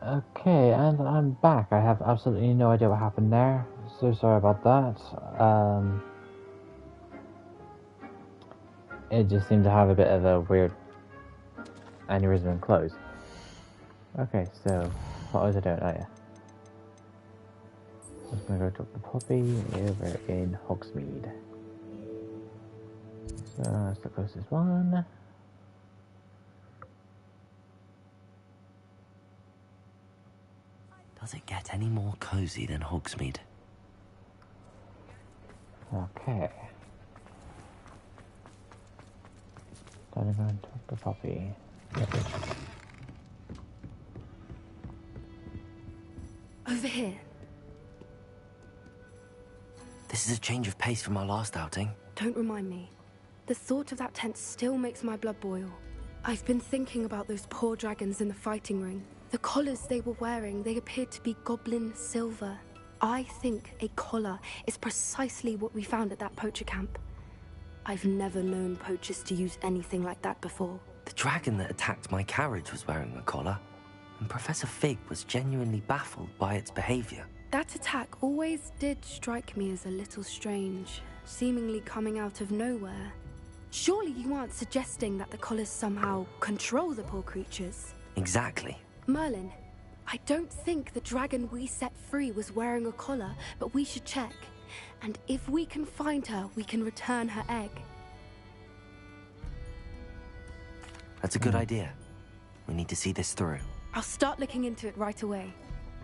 Okay, and I'm back. I have absolutely no idea what happened there. So sorry about that. It just seemed to have a bit of a weird aneurysm and close. Okay, so what was I doing? Oh yeah. I was gonna go talk to Poppy over in Hogsmeade. So that's the closest one. Does it get any more cozy than Hogsmeade? Okay. Time to go and talk to Poppy. Over here. This is a change of pace from our last outing. Don't remind me. The thought of that tent still makes my blood boil. I've been thinking about those poor dragons in the fighting ring. The collars they were wearing, they appeared to be goblin silver. I think a collar is precisely what we found at that poacher camp. I've never known poachers to use anything like that before. The dragon that attacked my carriage was wearing a collar, and Professor Fig was genuinely baffled by its behavior. That attack always did strike me as a little strange, seemingly coming out of nowhere. Surely you aren't suggesting that the collars somehow control the poor creatures? Exactly. Merlin, I don't think the dragon we set free was wearing a collar, but we should check. And if we can find her, we can return her egg. That's a good idea. We need to see this through. I'll start looking into it right away.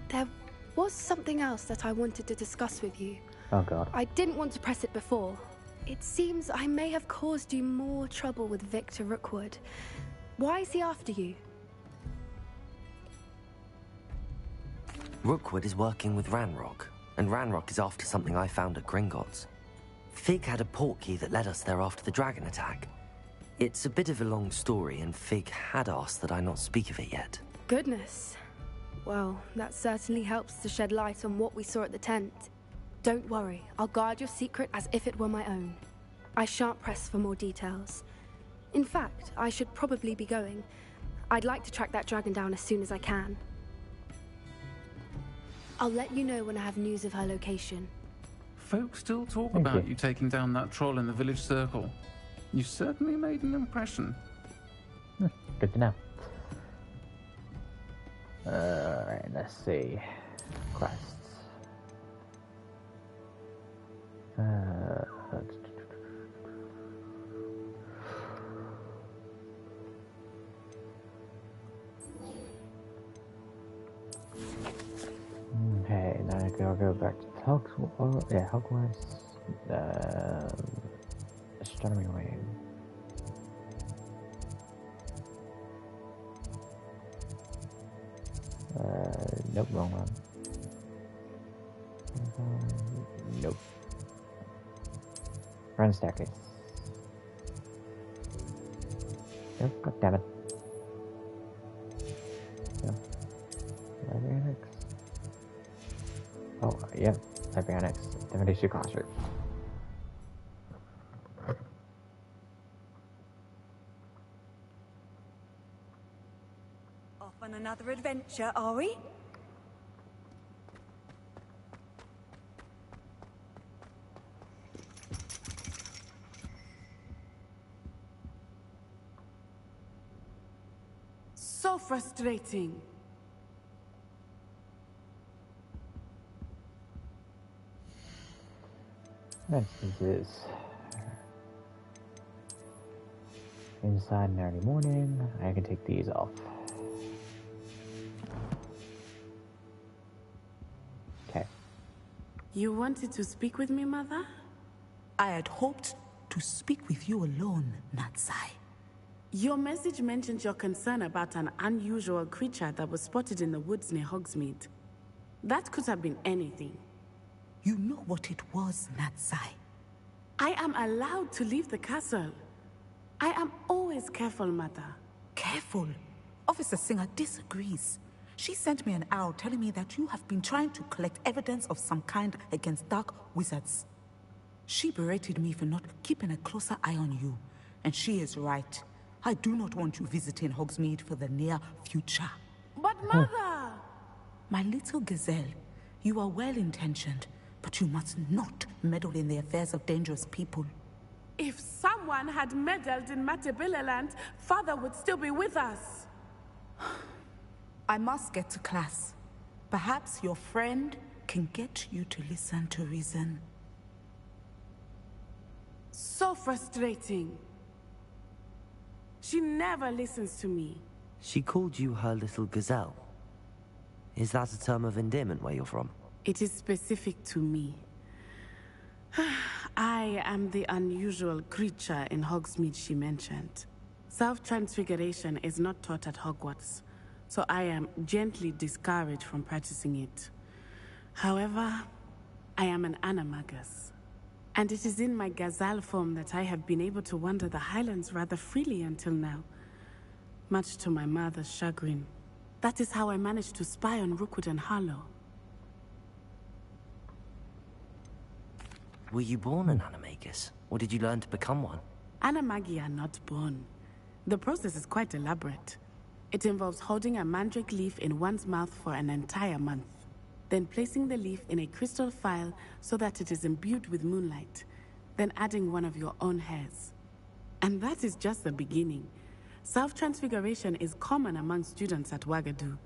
There was something else that I wanted to discuss with you. Oh god. I didn't want to press it before. It seems I may have caused you more trouble with Victor Rookwood. Why is he after you? Rookwood is working with Ranrock, and Ranrock is after something I found at Gringotts. Fig had a portkey that led us there after the dragon attack. It's a bit of a long story, and Fig had asked that I not speak of it yet. Goodness. Well, that certainly helps to shed light on what we saw at the tent. Don't worry, I'll guard your secret as if it were my own. I shan't press for more details. In fact, I should probably be going. I'd like to track that dragon down as soon as I can. I'll let you know when I have news of her location. Folks still talk about you taking down that troll in the village circle. You certainly made an impression. Good to know. Alright, let's see. Quests. Okay, now I'll go back to Hogwarts. Astronomy wing. Nope, wrong one. Nope. Run staircase. Nope, god damn it. No. Library annex. Oh, yep, library annex. Divination classroom. Off on another adventure, are we? So frustrating. This is inside in early morning. I can take these off. Okay. You wanted to speak with me, Mother? I had hoped to speak with you alone, Natsai. Your message mentioned your concern about an unusual creature that was spotted in the woods near Hogsmeade. That could have been anything. You know what it was, Natsai. I am allowed to leave the castle. I am always careful, Mother. Careful. Officer Singer disagrees. She sent me an arrow telling me that you have been trying to collect evidence of some kind against dark wizards. She berated me for not keeping a closer eye on you. And she is right. I do not want you visiting Hogsmeade for the near future. But Mother! My little gazelle, you are well-intentioned, but you must not meddle in the affairs of dangerous people. If someone had meddled in Matabeleland, Father would still be with us. I must get to class. Perhaps your friend can get you to listen to reason. So frustrating. She never listens to me. She called you her little gazelle. Is that a term of endearment where you're from? It is specific to me. I am the unusual creature in Hogsmeade she mentioned. Self-transfiguration is not taught at Hogwarts, so I am gently discouraged from practicing it. However, I am an animagus, and it is in my gazelle form that I have been able to wander the Highlands rather freely until now, much to my mother's chagrin. That is how I managed to spy on Rookwood and Harlow. Were you born an animagus, or did you learn to become one? Animagi are not born. The process is quite elaborate. It involves holding a mandrake leaf in one's mouth for an entire month, then placing the leaf in a crystal phial so that it is imbued with moonlight, then adding one of your own hairs. And that is just the beginning. Self-transfiguration is common among students at Wagadu,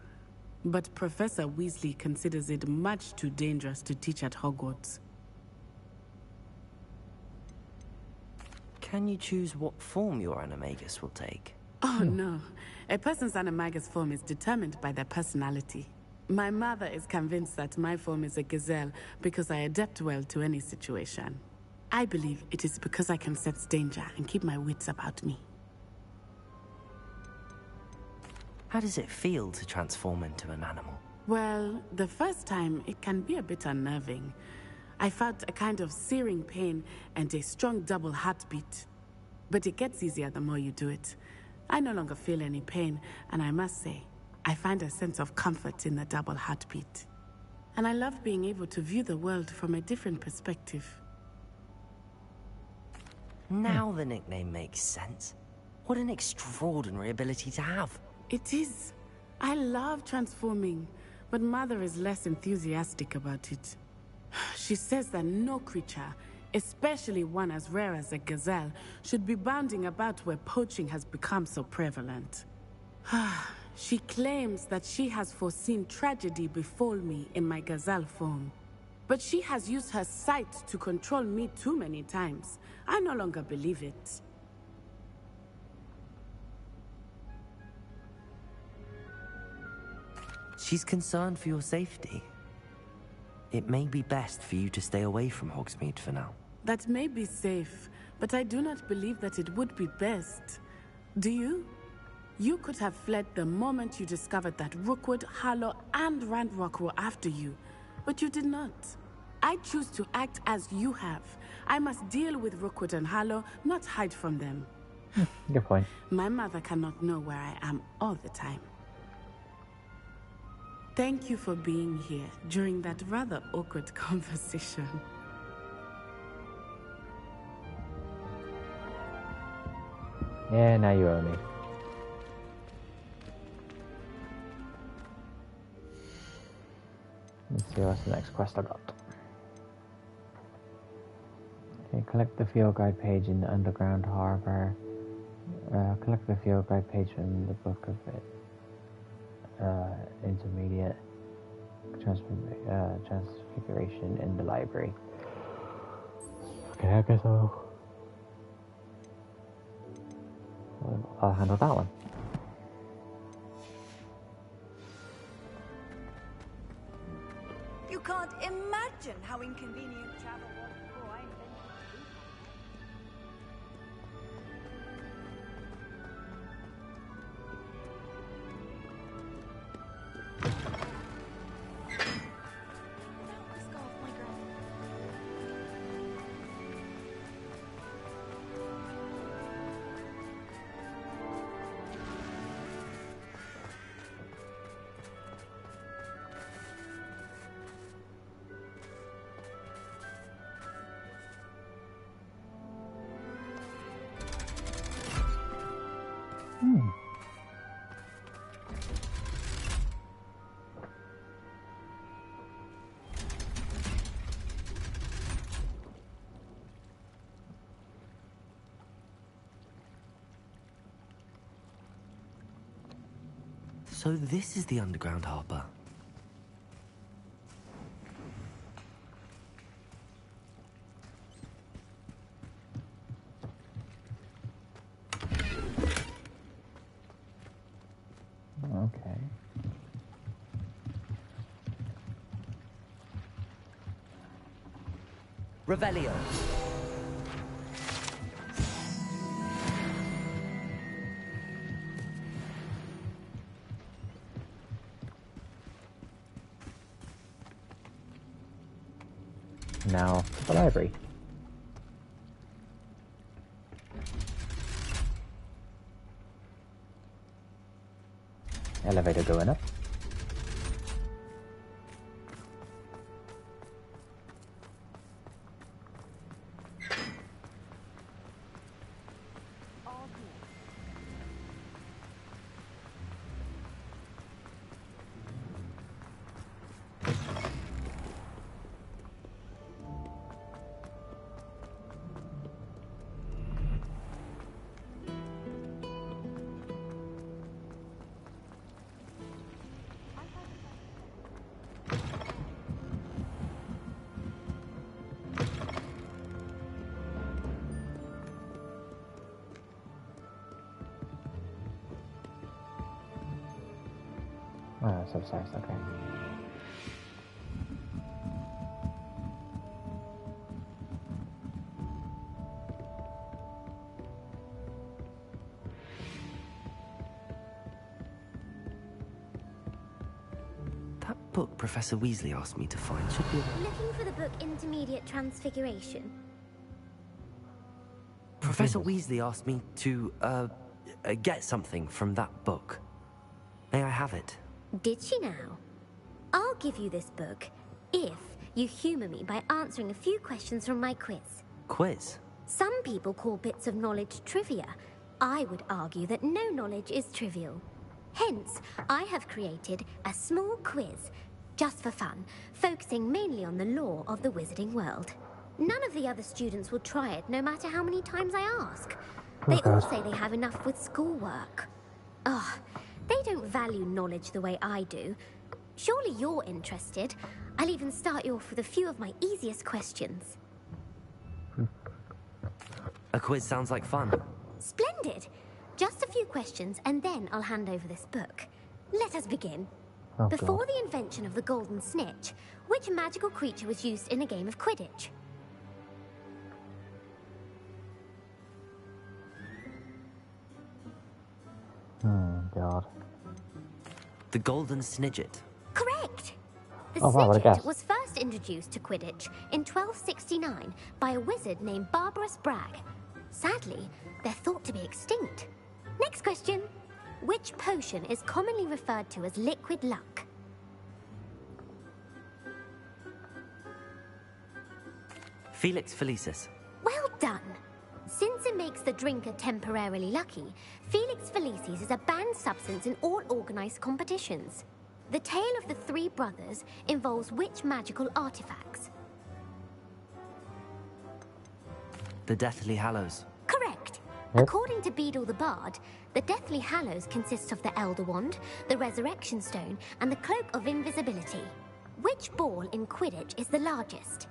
but Professor Weasley considers it much too dangerous to teach at Hogwarts. Can you choose what form your animagus will take? Oh no, a person's animagus form is determined by their personality. My mother is convinced that my form is a gazelle because I adapt well to any situation. I believe it is because I can sense danger and keep my wits about me. How does it feel to transform into an animal? Well, the first time it can be a bit unnerving. I felt a kind of searing pain and a strong double heartbeat. But it gets easier the more you do it. I no longer feel any pain, and I must say, I find a sense of comfort in the double heartbeat. And I love being able to view the world from a different perspective. Now the nickname makes sense. What an extraordinary ability to have. It is. I love transforming, but Mother is less enthusiastic about it. She says that no creature, especially one as rare as a gazelle, should be bounding about where poaching has become so prevalent. She claims that she has foreseen tragedy befall me in my gazelle form. But she has used her sight to control me too many times. I no longer believe it. She's concerned for your safety. It may be best for you to stay away from Hogsmeade for now. That may be safe, but I do not believe that it would be best. Do you? You could have fled the moment you discovered that Rookwood, Harlow, and Ranrock were after you, but you did not. I choose to act as you have. I must deal with Rookwood and Harlow, not hide from them. Good point. My mother cannot know where I am all the time. Thank you for being here during that rather awkward conversation. Yeah, now you owe me. Let's see what's the next quest I got. Okay, collect the field guide page in the underground harbor. Collect the field guide page from the book of it. Intermediate transfiguration in the library. Okay, I guess I'll handle that one. You can't imagine how inconvenient travel was before I invented it. Without the scarf, my girl. So this is the underground harbour. Okay. Revelio. Now, the library. Elevator going up. Oh, that's upstairs, okay. That book Professor Weasley asked me to find should be... Looking for the book Intermediate Transfiguration? Professor Weasley asked me to, get something from that book. May I have it? Did she now? I'll give you this book if you humour me by answering a few questions from my quiz. Quiz? Some people call bits of knowledge trivia. I would argue that no knowledge is trivial. Hence, I have created a small quiz, just for fun, focusing mainly on the lore of the wizarding world. None of the other students will try it, no matter how many times I ask. They all say they have enough with schoolwork. Ugh, they don't value knowledge the way I do. Surely you're interested. I'll even start you off with a few of my easiest questions. A quiz sounds like fun. Splendid! Just a few questions, and then I'll hand over this book. Let us begin. Oh, Before God. the invention of the golden snitch, which magical creature was used in a game of Quidditch? God. The Golden Snidget. Correct! The Oh, wow, what a Snidget guess. was first introduced to Quidditch in 1269 by a wizard named Barbarous Bragg. Sadly, they're thought to be extinct. Next question. Which potion is commonly referred to as liquid luck? Felix Felicis. Well done! Since it makes the drinker temporarily lucky, Felix Felicis is a banned substance in all organized competitions. The tale of the three brothers involves which magical artifacts? The Deathly Hallows. Correct! Yep. According to Beedle the Bard, the Deathly Hallows consists of the Elder Wand, the Resurrection Stone, and the Cloak of Invisibility. Which ball in Quidditch is the largest?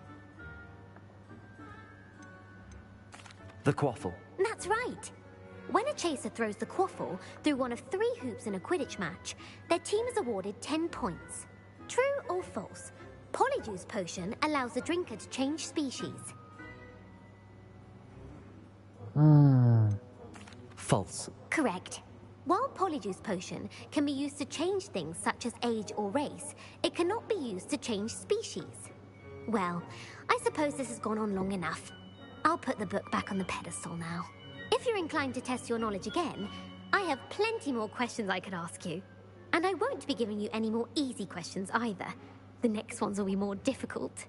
The Quaffle. That's right. When a chaser throws the quaffle through one of 3 hoops in a Quidditch match, their team is awarded 10 points. True or false? Polyjuice Potion allows the drinker to change species. False. Correct. While Polyjuice Potion can be used to change things such as age or race, it cannot be used to change species. Well, I suppose this has gone on long enough. I'll put the book back on the pedestal now. If you're inclined to test your knowledge again, I have plenty more questions I could ask you. And I won't be giving you any more easy questions either. The next ones will be more difficult.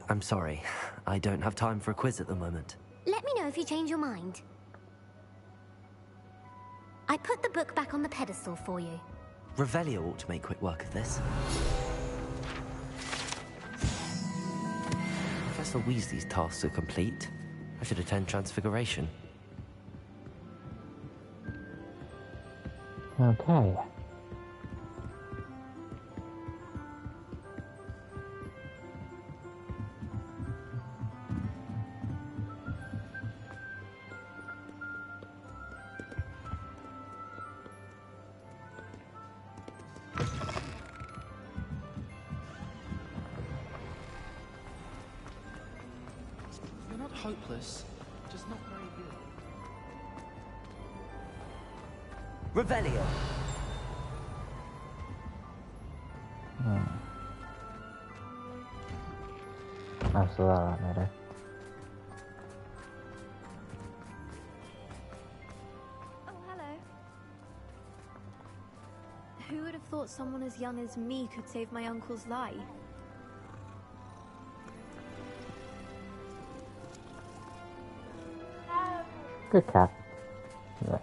I'm sorry. I don't have time for a quiz at the moment. Let me know if you change your mind. I put the book back on the pedestal for you. Revelio ought to make quick work of this. Professor Weasley's tasks are complete. I should attend Transfiguration. Okay. You're not hopeless, just not very good. Revelio. That's a lot better. Oh, hello. Who would have thought someone as young as me could save my uncle's life? Good cat. Yeah.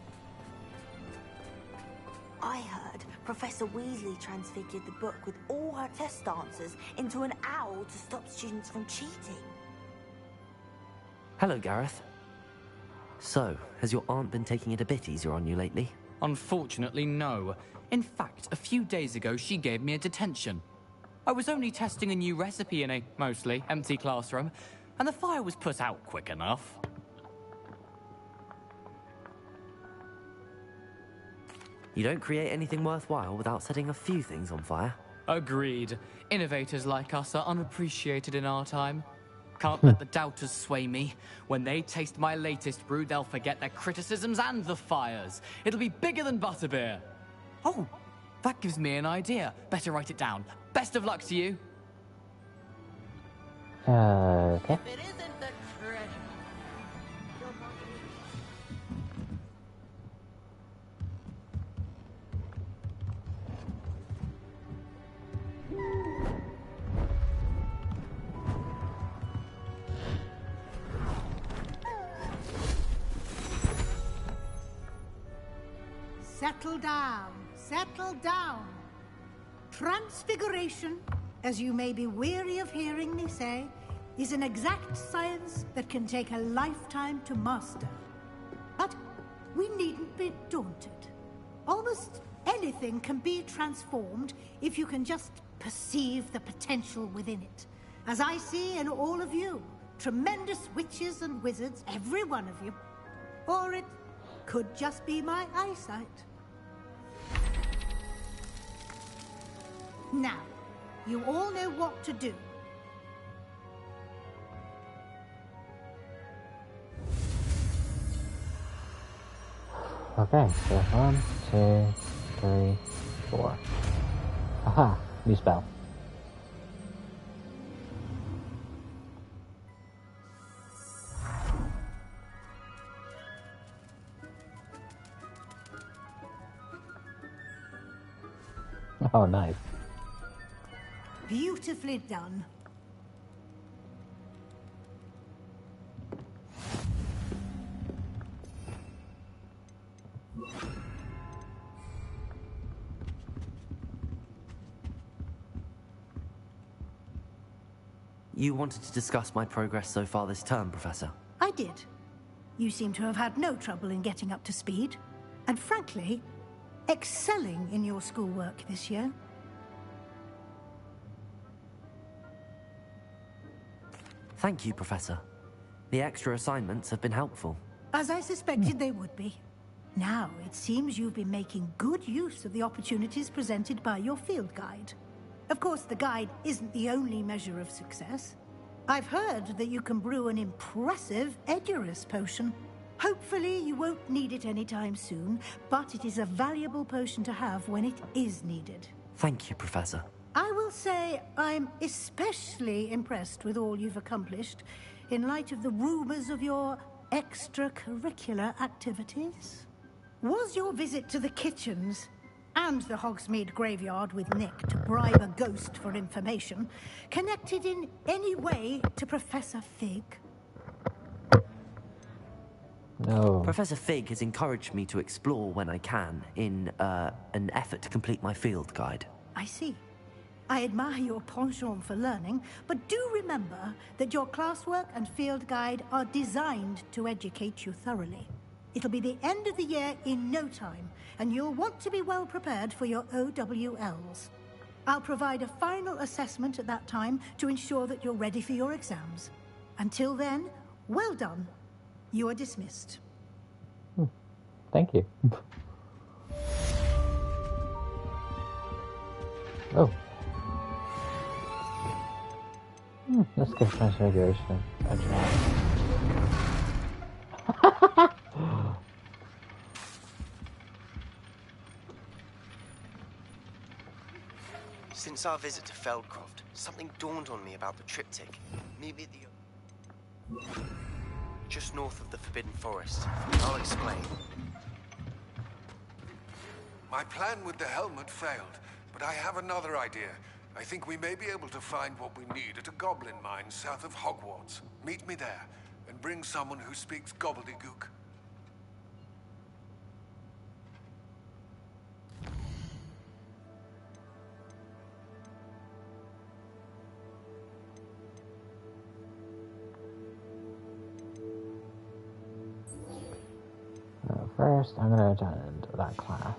I heard Professor Weasley transfigured the book with all her test answers into an owl to stop students from cheating. Hello, Gareth. So, has your aunt been taking it a bit easier on you lately? Unfortunately, no. In fact, a few days ago, she gave me a detention. I was only testing a new recipe in a mostly empty classroom, and the fire was put out quick enough. You don't create anything worthwhile without setting a few things on fire. Agreed. Innovators like us are unappreciated in our time. Can't let the doubters sway me. When they taste my latest brew, they'll forget their criticisms and the fires. It'll be bigger than butterbeer. Oh, that gives me an idea. Better write it down. Best of luck to you. Okay. If it isn't the treasure. Settle down, settle down. Transfiguration, as you may be weary of hearing me say, is an exact science that can take a lifetime to master. But we needn't be daunted. Almost anything can be transformed if you can just perceive the potential within it. As I see in all of you, tremendous witches and wizards, every one of you. Or it could just be my eyesight. Now, you all know what to do. Okay, so 1, 2, 3, 4. Aha! New spell. Oh, nice. Beautifully done. You wanted to discuss my progress so far this term, Professor? I did. You seem to have had no trouble in getting up to speed. And frankly, excelling in your schoolwork this year. Thank you, Professor. The extra assignments have been helpful. As I suspected they would be. Now, it seems you've been making good use of the opportunities presented by your field guide. Of course, the guide isn't the only measure of success. I've heard that you can brew an impressive Edurus potion. Hopefully, you won't need it anytime soon, but it is a valuable potion to have when it is needed. Thank you, Professor. I will say I'm especially impressed with all you've accomplished in light of the rumors of your extracurricular activities. Was your visit to the kitchens and the Hogsmeade graveyard with Nick to bribe a ghost for information connected in any way to Professor Fig? No. Professor Fig has encouraged me to explore when I can in an effort to complete my field guide. I see. I admire your penchant for learning, but do remember that your classwork and field guide are designed to educate you thoroughly. It'll be the end of the year in no time, and you'll want to be well prepared for your OWLs. I'll provide a final assessment at that time to ensure that you're ready for your exams. Until then, well done. You are dismissed. Thank you. Oh. Let's give Transfiguration a try. Since our visit to Feldcroft, something dawned on me about the triptych. Meet me at the... just north of the Forbidden Forest. I'll explain. My plan with the helmet failed, but I have another idea. I think we may be able to find what we need at a goblin mine south of Hogwarts. Meet me there, and bring someone who speaks gobbledygook. First, I'm gonna attend that class.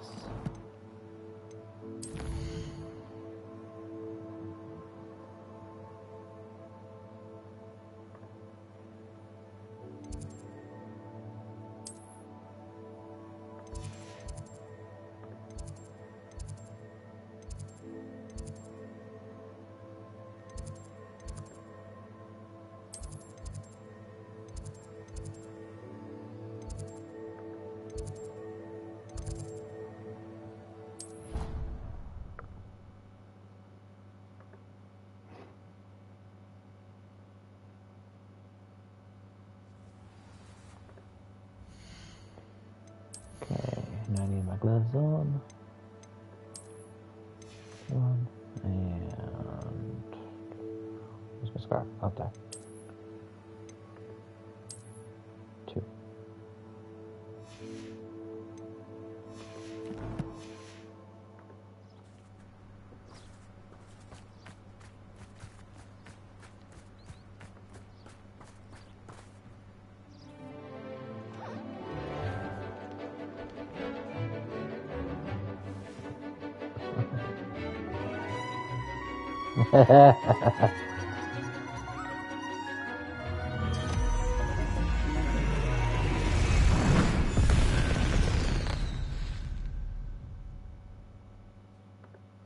Now I need my gloves on. One, and where's my scarf? Up there. Two.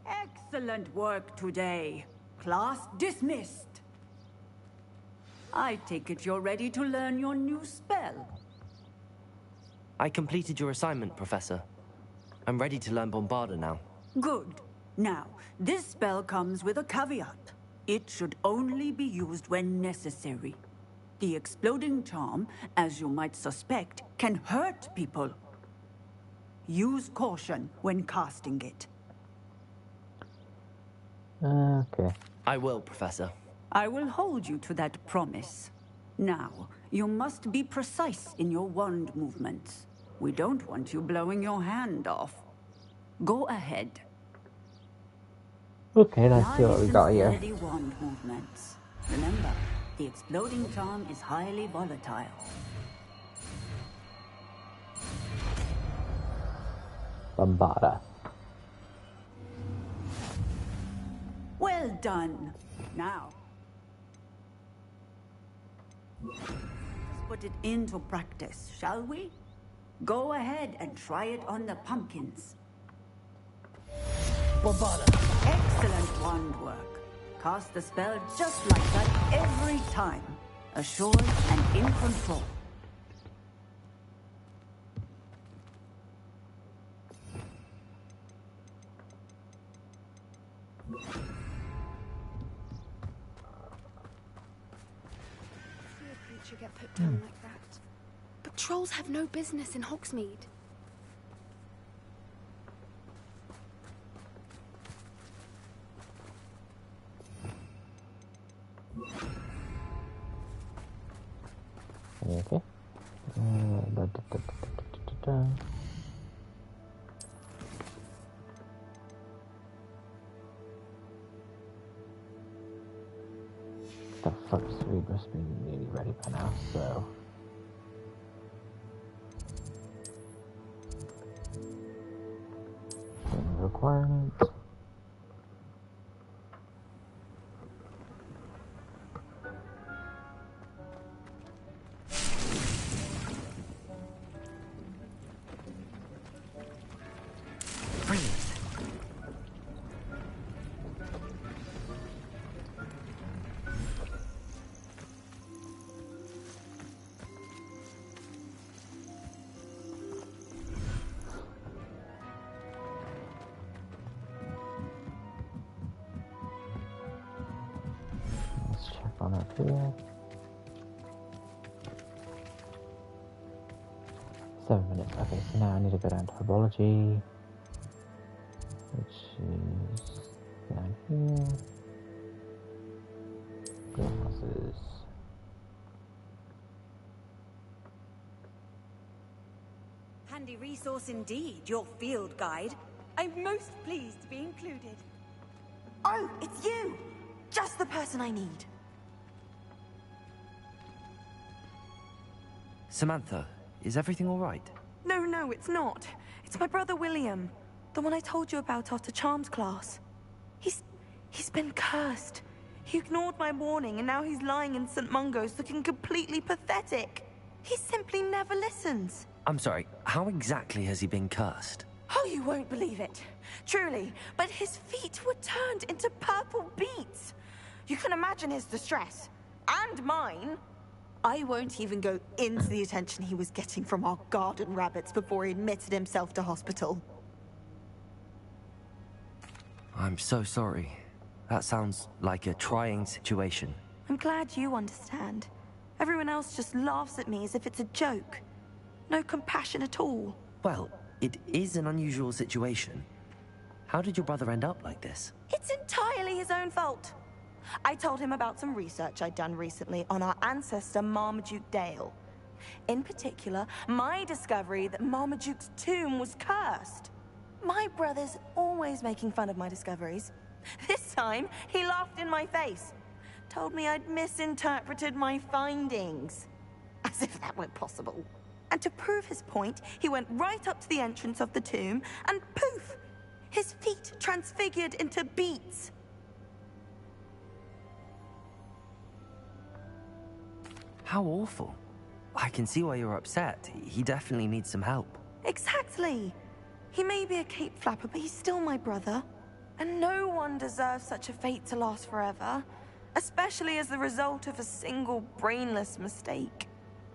Excellent work today. Class dismissed. I take it you're ready to learn your new spell. I completed your assignment, Professor. I'm ready to learn Bombarda now. Good. Now, this spell comes with a caveat. It should only be used when necessary. The exploding charm, as you might suspect, can hurt people. Use caution when casting it. Okay. I will, Professor. I will hold you to that promise. Now, you must be precise in your wand movements. We don't want you blowing your hand off. Go ahead. Okay, let's see what we got here. Steady wand movements. Remember, the exploding charm is highly volatile. Bombarda. Well done. Now, let's put it into practice, shall we? Go ahead and try it on the pumpkins. Bombarda. Excellent wand work. Cast the spell just like that every time. Assured and in control. See a creature get put down like that. But trolls have no business in Hogsmeade. Okay. The fuck's we must be nearly ready by now, so requirement. Let's check on up here. 7 minutes. Okay, so now I need to go down to herbology, which is down here. Greenhouses. Handy resource indeed, your field guide. I'm most pleased to be included. Oh, it's you! Just the person I need. Samantha, is everything all right? No, it's not. It's my brother William. The one I told you about after Charms class. He's been cursed. He ignored my warning and now he's lying in St. Mungo's looking completely pathetic. He simply never listens. I'm sorry, how exactly has he been cursed? Oh, you won't believe it. Truly, but his feet were turned into purple beets. You can imagine his distress. And mine. I won't even go into the attention he was getting from our garden rabbits before he admitted himself to hospital. I'm so sorry. That sounds like a trying situation. I'm glad you understand. Everyone else just laughs at me as if it's a joke. No compassion at all. Well, it is an unusual situation. How did your brother end up like this? It's entirely his own fault. I told him about some research I'd done recently on our ancestor Marmaduke Dale. In particular, my discovery that Marmaduke's tomb was cursed. My brother's always making fun of my discoveries. This time, he laughed in my face. Told me I'd misinterpreted my findings. As if that were possible. And to prove his point, he went right up to the entrance of the tomb and poof! His feet transfigured into beets. How awful. I can see why you're upset. He definitely needs some help. Exactly. He may be a cape flapper, but he's still my brother. And no one deserves such a fate to last forever, especially as the result of a single brainless mistake.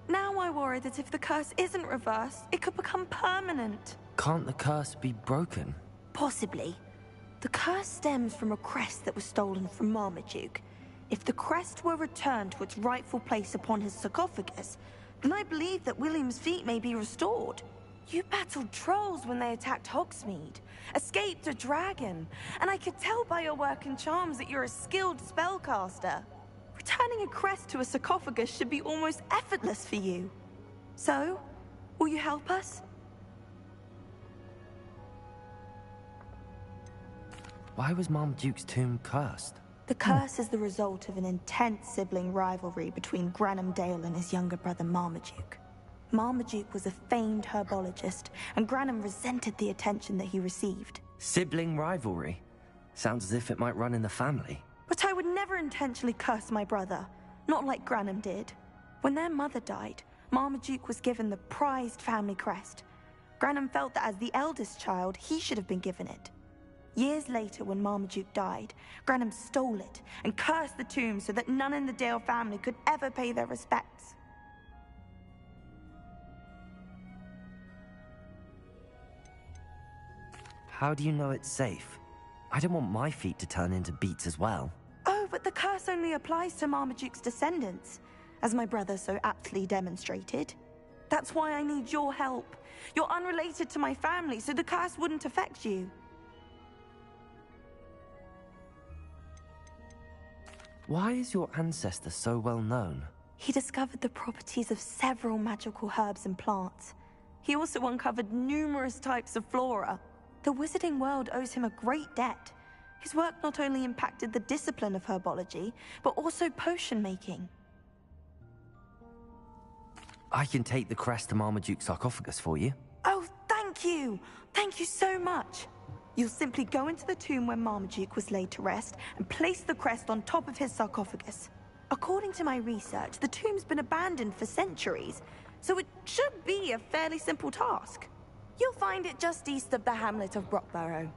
Now I worry that if the curse isn't reversed, it could become permanent. Can't the curse be broken? Possibly. The curse stems from a crest that was stolen from Marmaduke. If the crest were returned to its rightful place upon his sarcophagus, then I believe that William's feet may be restored. You battled trolls when they attacked Hogsmeade, escaped a dragon, and I could tell by your work in charms that you're a skilled spellcaster. Returning a crest to a sarcophagus should be almost effortless for you. So, will you help us? Why was Marmaduke's tomb cursed? The curse is the result of an intense sibling rivalry between Granham Dale and his younger brother Marmaduke. Marmaduke was a famed herbologist, and Granham resented the attention that he received. Sibling rivalry? Sounds as if it might run in the family. But I would never intentionally curse my brother, not like Granham did. When their mother died, Marmaduke was given the prized family crest. Granham felt that as the eldest child, he should have been given it. Years later, when Marmaduke died, Granham stole it and cursed the tomb so that none in the Dale family could ever pay their respects. How do you know it's safe? I don't want my feet to turn into beets as well. Oh, but the curse only applies to Marmaduke's descendants, as my brother so aptly demonstrated. That's why I need your help. You're unrelated to my family, so the curse wouldn't affect you. Why is your ancestor so well known? He discovered the properties of several magical herbs and plants. He also uncovered numerous types of flora. The wizarding world owes him a great debt. His work not only impacted the discipline of herbology, but also potion making. I can take the crest to Marmaduke's sarcophagus for you. Oh, thank you! Thank you so much! You'll simply go into the tomb where Marmaduke was laid to rest and place the crest on top of his sarcophagus. According to my research, the tomb's been abandoned for centuries, so it should be a fairly simple task. You'll find it just east of the hamlet of Brockborough.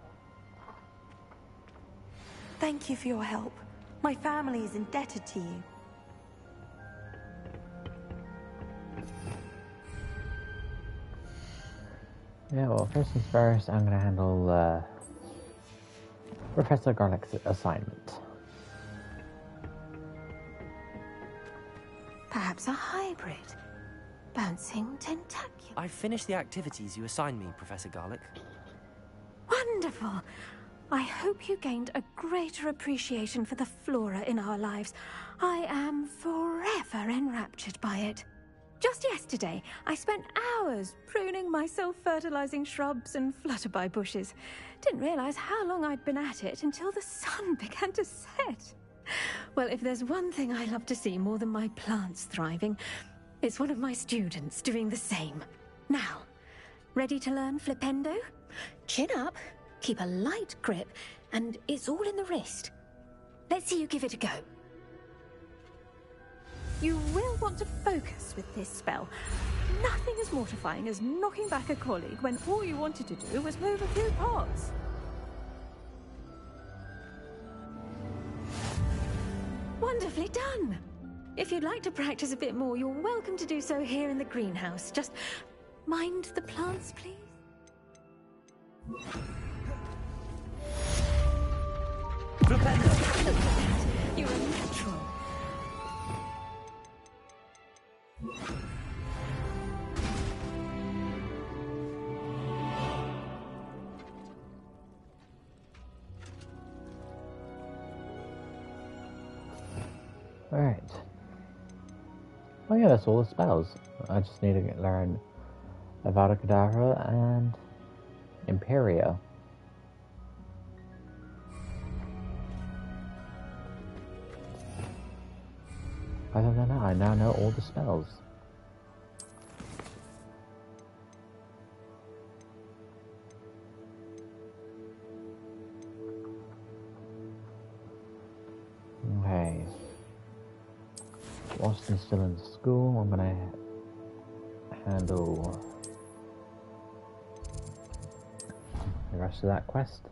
Thank you for your help. My family is indebted to you. Yeah, well, first things first, I'm gonna handle Professor Garlick's assignment. Perhaps a hybrid. Bouncing tentacular. I've finished the activities you assigned me, Professor Garlick. Wonderful! I hope you gained a greater appreciation for the flora in our lives. I am forever enraptured by it. Just yesterday, I spent hours pruning my self-fertilizing shrubs and flutterby bushes. Didn't realize how long I'd been at it until the sun began to set. Well, if there's one thing I love to see more than my plants thriving, it's one of my students doing the same. Now, ready to learn Flipendo? Chin up, keep a light grip, and it's all in the wrist. Let's see you give it a go. You will want to focus with this spell. Nothing as mortifying as knocking back a colleague when all you wanted to do was move a few parts. Wonderfully done! If you'd like to practice a bit more, you're welcome to do so here in the greenhouse. Just mind the plants, please. You're a natural. Alright. Oh yeah, that's all the spells. I just need to learn Avada Kedavra and Imperio. Other than that, I now know all the spells. Okay. Austin's still in school. I'm gonna handle the rest of that quest.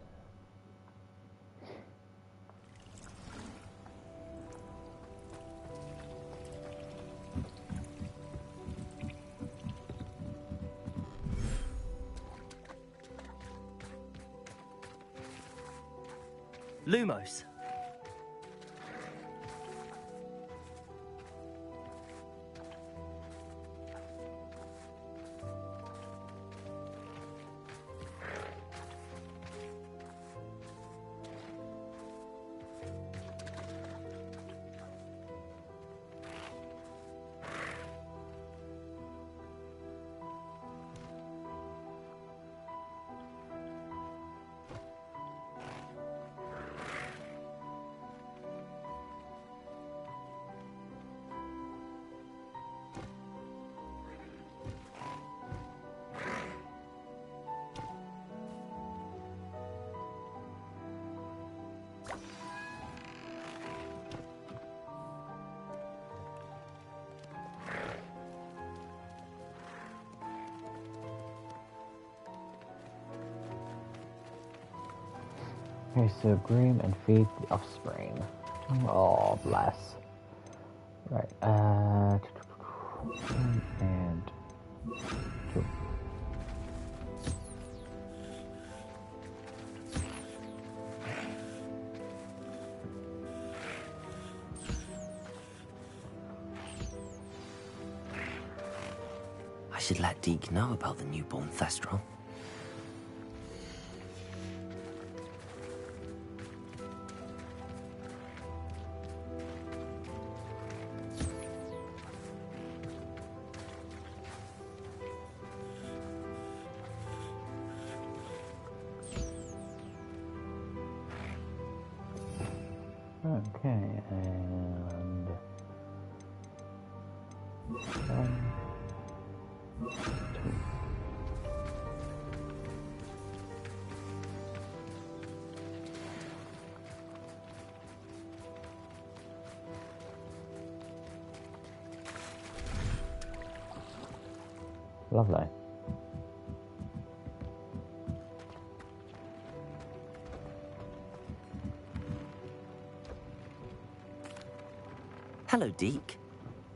Lumos. Okay, so groom and feed the offspring. Oh, bless. Right, and 2. I should let Deke know about the newborn Thestral. Okay, and 1, 2. lovely. Hello, Deke.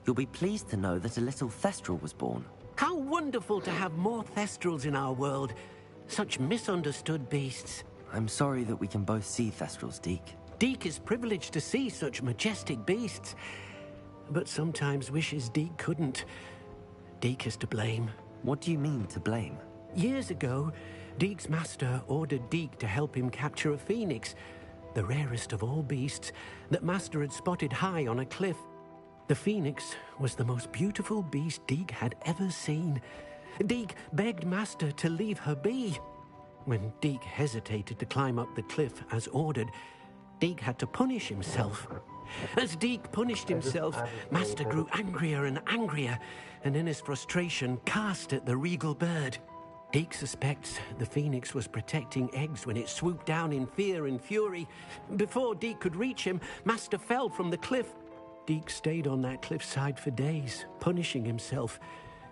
You'll be pleased to know that a little Thestral was born. How wonderful to have more Thestrals in our world. Such misunderstood beasts. I'm sorry that we can both see Thestrals, Deke. Deke is privileged to see such majestic beasts, but sometimes wishes Deke couldn't. Deke is to blame. What do you mean, to blame? Years ago, Deke's master ordered Deke to help him capture a phoenix, the rarest of all beasts, that master had spotted high on a cliff. The phoenix was the most beautiful beast Deke had ever seen. Deke begged master to leave her be. When Deke hesitated to climb up the cliff as ordered, Deke had to punish himself. As Deke punished himself, master grew angrier and angrier, and in his frustration cast at the regal bird. Deke suspects the phoenix was protecting eggs when it swooped down in fear and fury. Before Deke could reach him, master fell from the cliff. Deke stayed on that cliffside for days, punishing himself,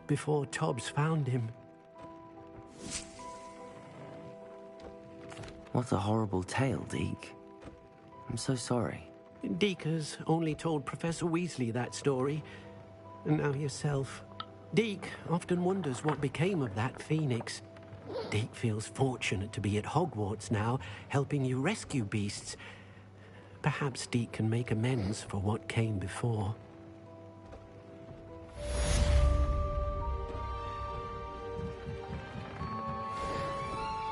before Tobbs found him. What a horrible tale, Deke. I'm so sorry. Deke has only told Professor Weasley that story, and now yourself. Deke often wonders what became of that phoenix. Deke feels fortunate to be at Hogwarts now, helping you rescue beasts. Perhaps Deke can make amends for what came before.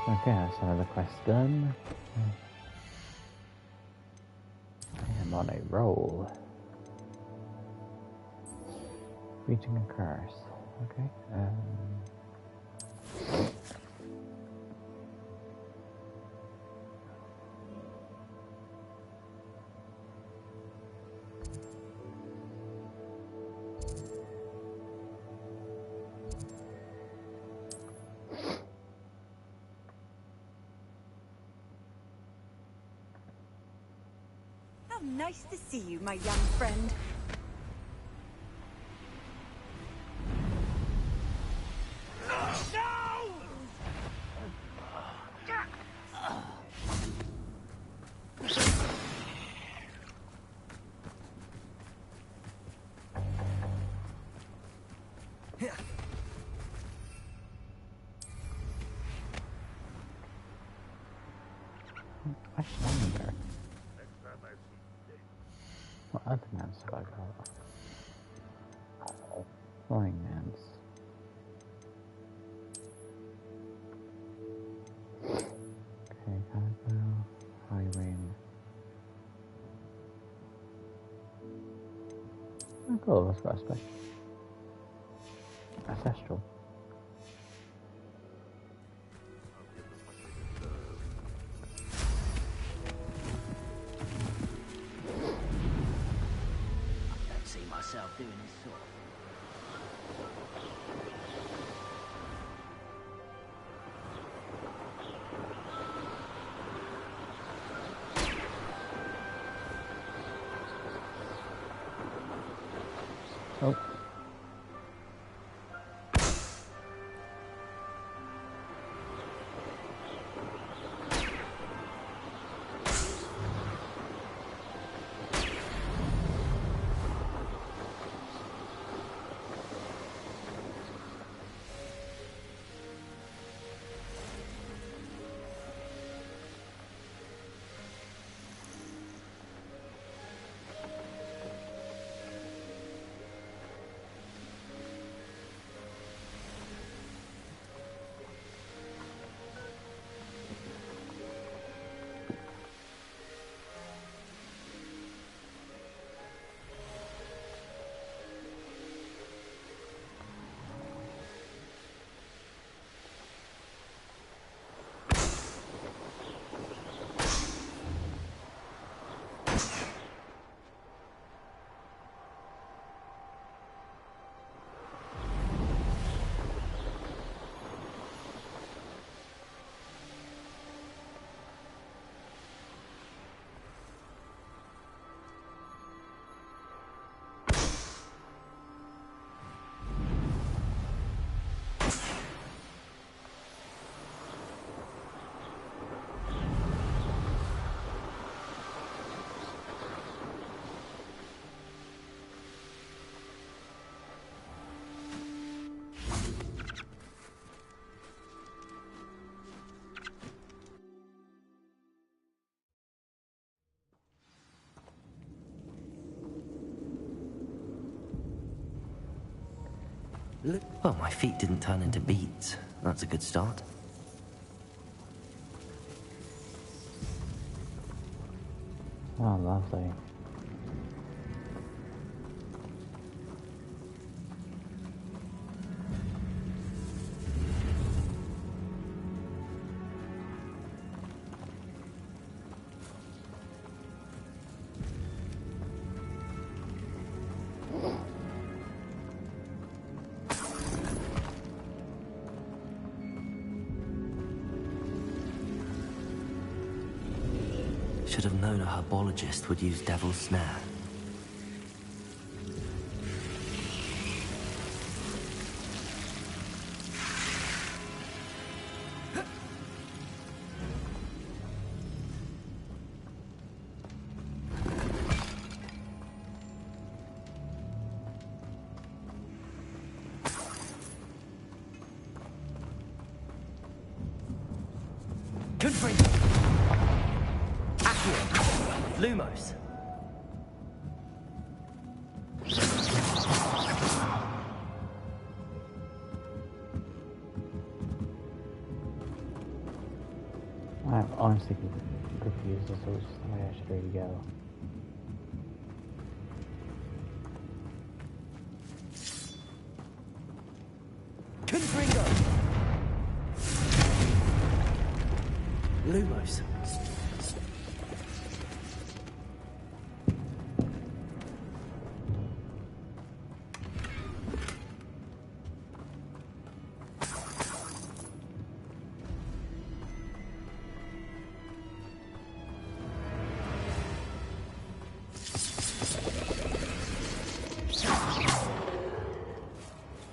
Okay, that's another quest done. I am on a roll. Reaching a curse. Okay. How nice to see you, my young friend. I wonder what other names have I got? Flying names. Okay, Annabelle, Irene. Oh, cool, that's got a special. Ancestral. Doing this sort Oh. Well, my feet didn't turn into beets. That's a good start. Oh, lovely. Should have known a herbologist would use Devil's Snare. Lumos. I'm honestly confused as to which way I should really go. Confringo. Lumos.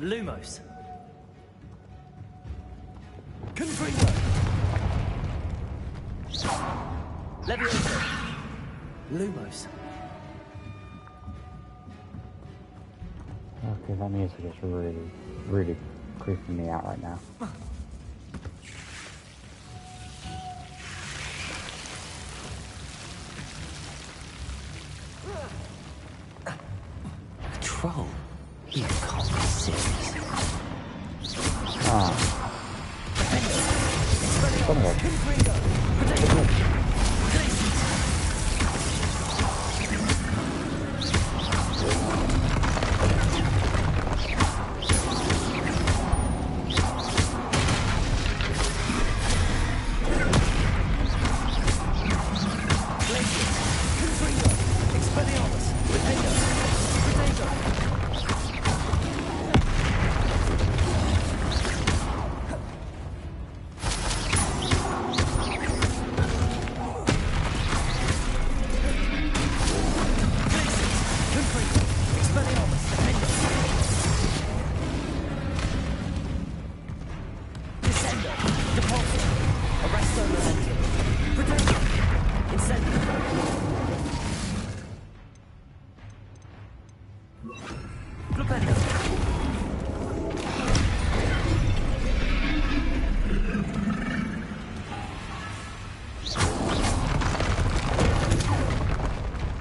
Lumos. Confringo. Levioso. Lumos. Okay, that music is really, really creeping me out right now. A troll? You can't be serious. Ah.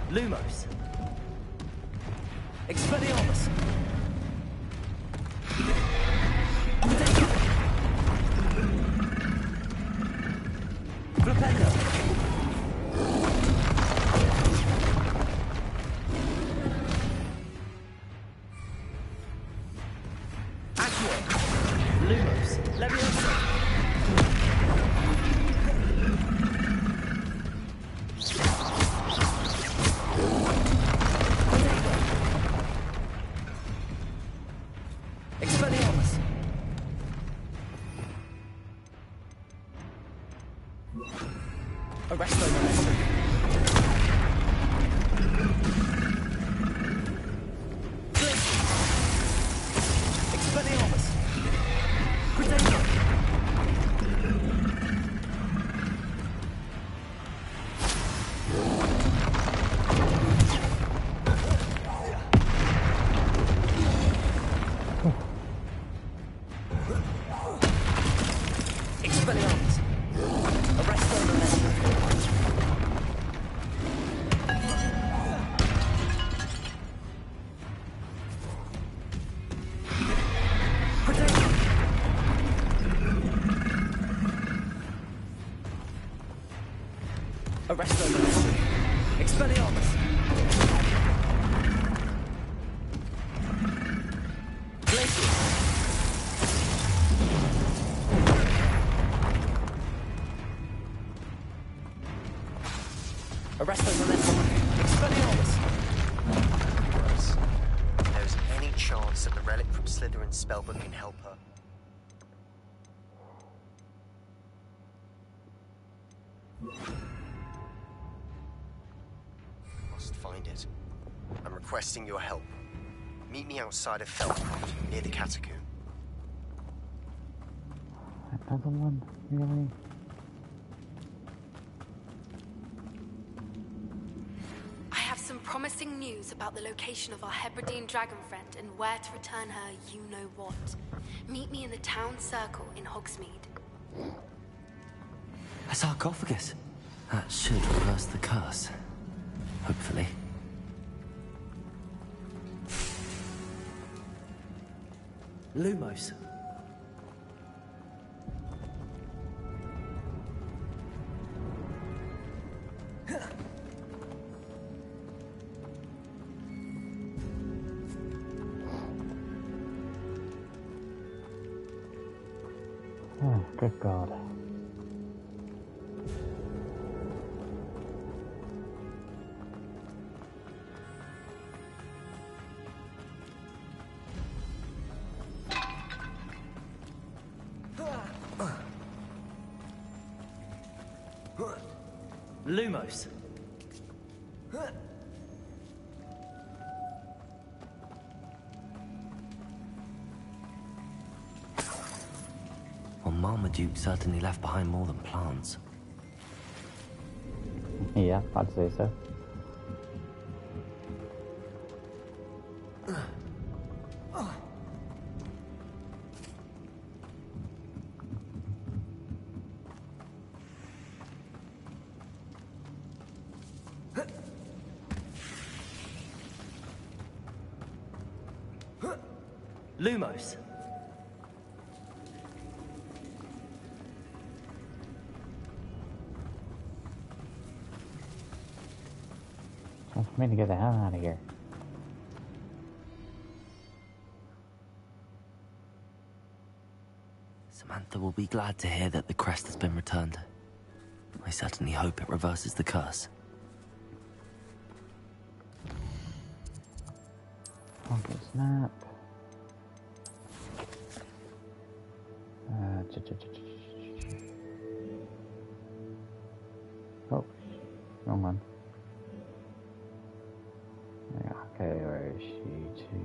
Lumos. Expelliarmus. Flipendo. Accio. Lumos. Levioso. Expelliarmus. Arresto momentum. Expelliarmus. Credendo. Expelliarmus. Arresto momentum. Arresto Legacy. Expelliarmus. Glacius. Arresto Legacy. Expelliarmus. Worse. If there's any chance that the relic from Slytherin's spellbook can help her. Must find it. I'm requesting your help. Meet me outside of Feldcroft, near the Catacomb. Another one? Really? I have some promising news about the location of our Hebridean dragon friend and where to return her you-know-what. Meet me in the town circle in Hogsmeade. A sarcophagus. That should reverse the curse. Hopefully. Lumos. Oh, good God. Lumos. Well, Marmaduke certainly left behind more than plants. Yeah, I'd say so. Lumos. Time for me to get the hell out of here. Samantha will be glad to hear that the crest has been returned. I certainly hope it reverses the curse. Okay, snap. Oh, wrong one. Yeah, okay, where is she to?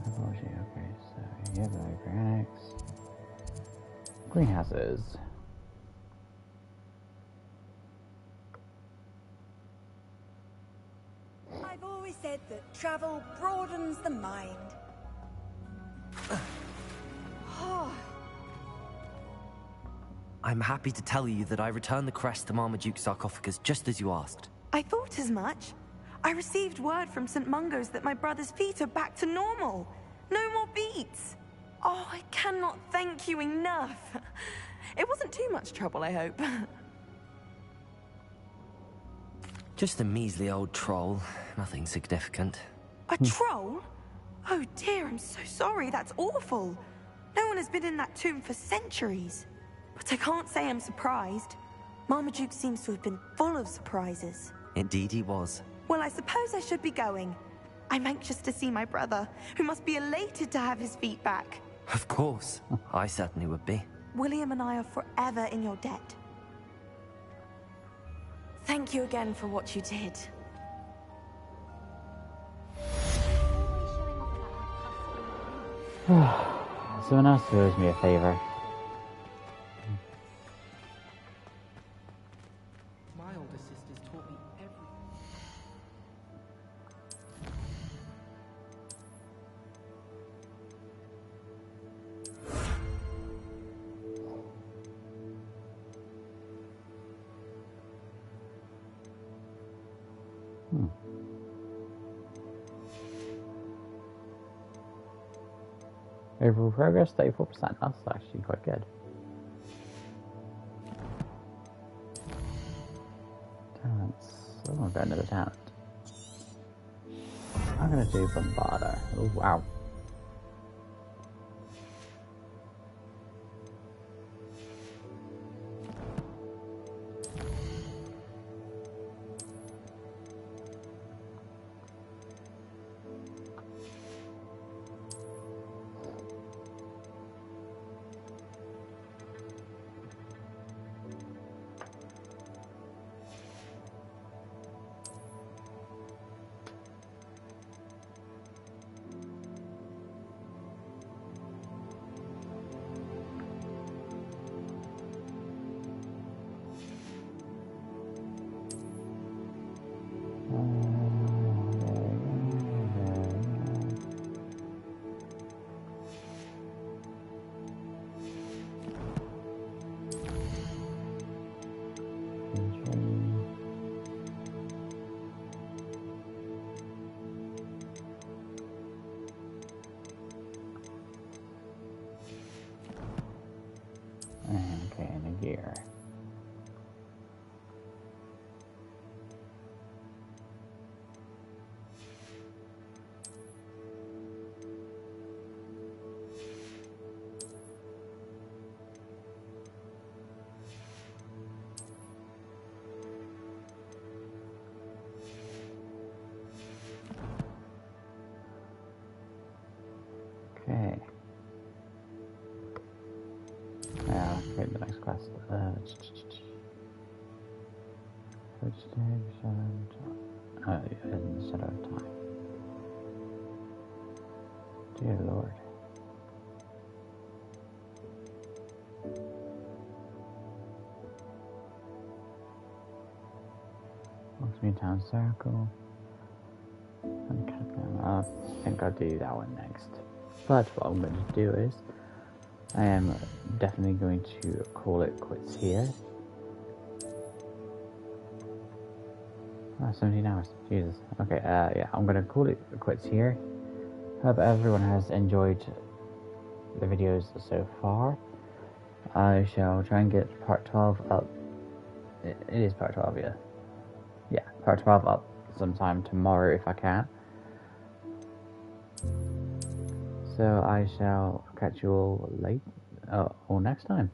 Where is she? Okay, so yellow, granics, greenhouses. I've always said that travel broadens the mind. I'm happy to tell you that I returned the crest to Marmaduke's sarcophagus just as you asked. I thought as much. I received word from St. Mungo's that my brother's feet are back to normal. No more beats. Oh, I cannot thank you enough. It wasn't too much trouble, I hope. Just a measly old troll. Nothing significant. A troll? Oh dear, I'm so sorry. That's awful. No one has been in that tomb for centuries. But I can't say I'm surprised. Marmaduke seems to have been full of surprises. Indeed he was. Well, I suppose I should be going. I'm anxious to see my brother, who must be elated to have his feet back. Of course. I certainly would be. William and I are forever in your debt. Thank you again for what you did. Someone else owes me a favor. My older sisters taught me everything. Overall progress 34%. That's actually quite good. Talents. I'm gonna go another talent. I'm gonna do Bombarder. Oh wow. Okay, and a gear. Okay. Yeah, let's create the next quest. Instead of time. Dear Lord. Walks me town circle. I think I'll do that one next. But what I'm going to do is I am definitely going to call it quits here. 17 hours. Jesus. Okay, yeah, I'm going to call it quits here. Hope everyone has enjoyed the videos so far. I shall try and get part 12 up. It is part 12, yeah. Yeah, part 12 up sometime tomorrow if I can. So I shall catch you all all next time.